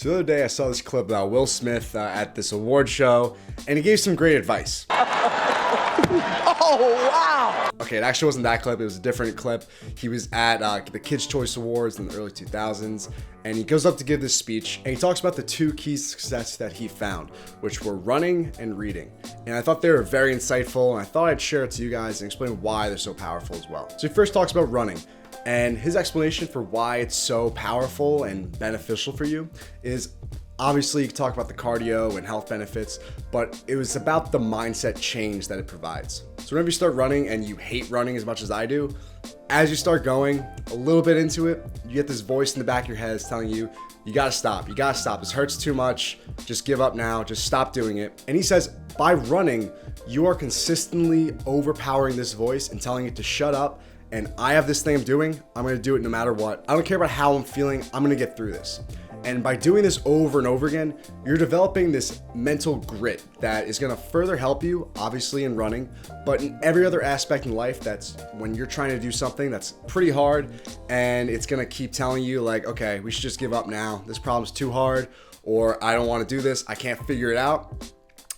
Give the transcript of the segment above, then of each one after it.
So the other day I saw this clip about Will Smith at this award show, and he gave some great advice. Oh, wow! Okay, it actually wasn't that clip, it was a different clip. He was at the Kids' Choice Awards in the early 2000s, and he goes up to give this speech, and he talks about the two keys to success that he found, which were running and reading. And I thought they were very insightful, and I thought I'd share it to you guys and explain why they're so powerful as well. So he first talks about running. And his explanation for why it's so powerful and beneficial for you is obviously you can talk about the cardio and health benefits, but it was about the mindset change that it provides. So whenever you start running and you hate running as much as I do, as you start going a little bit into it, you get this voice in the back of your head that's telling you, you gotta stop, this hurts too much, just give up now, just stop doing it. And he says, by running, you are consistently overpowering this voice and telling it to shut up. And I have this thing I'm doing, I'm gonna do it no matter what. I don't care about how I'm feeling, I'm gonna get through this. And by doing this over and over again, you're developing this mental grit that is gonna further help you, obviously in running, but in every other aspect in life. That's when you're trying to do something that's pretty hard and it's gonna keep telling you like, okay, we should just give up now. This problem's too hard, or I don't wanna do this, I can't figure it out.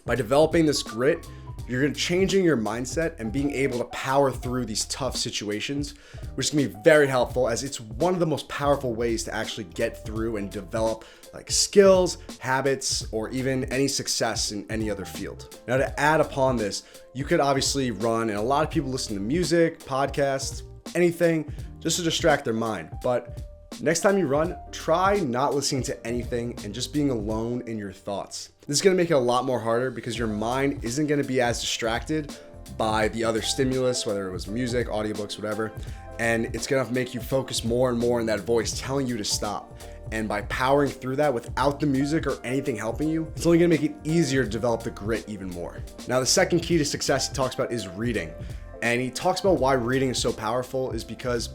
By developing this grit, you're changing your mindset and being able to power through these tough situations, which can be very helpful as it's one of the most powerful ways to actually get through and develop like skills, habits, or even any success in any other field. Now to add upon this, you could obviously run, and a lot of people listen to music, podcasts, anything just to distract their mind. But next time you run, try not listening to anything and just being alone in your thoughts. This is gonna make it a lot more harder because your mind isn't gonna be as distracted by the other stimulus, whether it was music, audiobooks, whatever, and it's gonna make you focus more and more on that voice telling you to stop. And by powering through that without the music or anything helping you, it's only gonna make it easier to develop the grit even more. Now, the second key to success he talks about is reading. And he talks about why reading is so powerful is because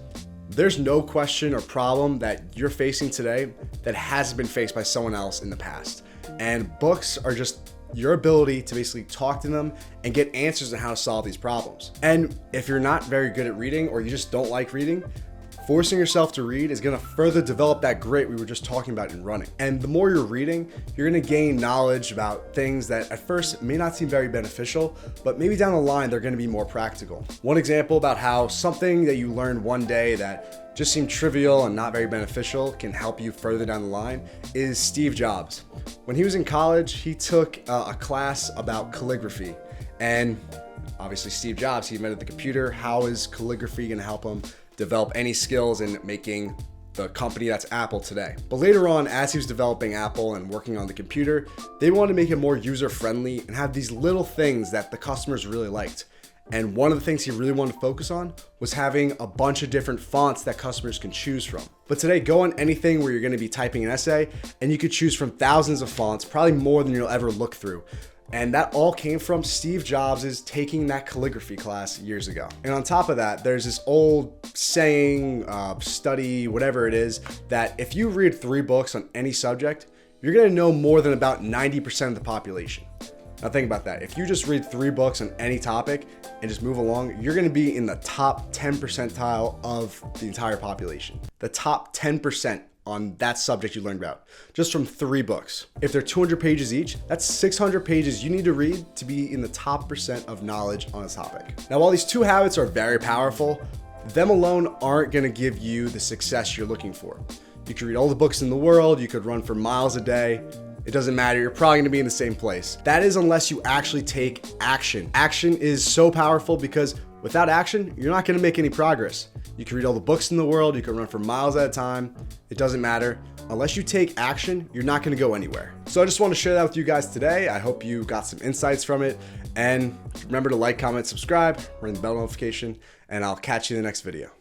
there's no question or problem that you're facing today that hasn't been faced by someone else in the past. And books are just your ability to basically talk to them and get answers on how to solve these problems. And if you're not very good at reading or you just don't like reading, forcing yourself to read is gonna further develop that grit we were just talking about in running. And the more you're reading, you're gonna gain knowledge about things that at first may not seem very beneficial, but maybe down the line, they're gonna be more practical. One example about how something that you learned one day that just seemed trivial and not very beneficial can help you further down the line is Steve Jobs. When he was in college, he took a class about calligraphy. And obviously Steve Jobs, he invented the computer. How is calligraphy gonna help him develop any skills in making the company that's Apple today? But later on, as he was developing Apple and working on the computer, they wanted to make it more user-friendly and have these little things that the customers really liked. And one of the things he really wanted to focus on was having a bunch of different fonts that customers can choose from. But today, go on anything where you're gonna be typing an essay and you could choose from thousands of fonts, probably more than you'll ever look through. And that all came from Steve Jobs' taking that calligraphy class years ago. And on top of that, there's this old saying, study, whatever it is, that if you read 3 books on any subject, you're gonna know more than about 90% of the population. Now think about that. If you just read 3 books on any topic and just move along, you're gonna be in the top 10 percentile of the entire population. The top 10% on that subject you learned about, just from 3 books. If they're 200 pages each, that's 600 pages you need to read to be in the top percent of knowledge on a topic. Now, while these 2 habits are very powerful, them alone aren't gonna give you the success you're looking for. You could read all the books in the world, you could run for miles a day, it doesn't matter, you're probably gonna be in the same place. That is unless you actually take action. Action is so powerful because without action, you're not gonna make any progress. You can read all the books in the world, you can run for miles at a time, it doesn't matter. Unless you take action, you're not gonna go anywhere. So I just wanna share that with you guys today. I hope you got some insights from it. And remember to like, comment, subscribe, ring the bell notification, and I'll catch you in the next video.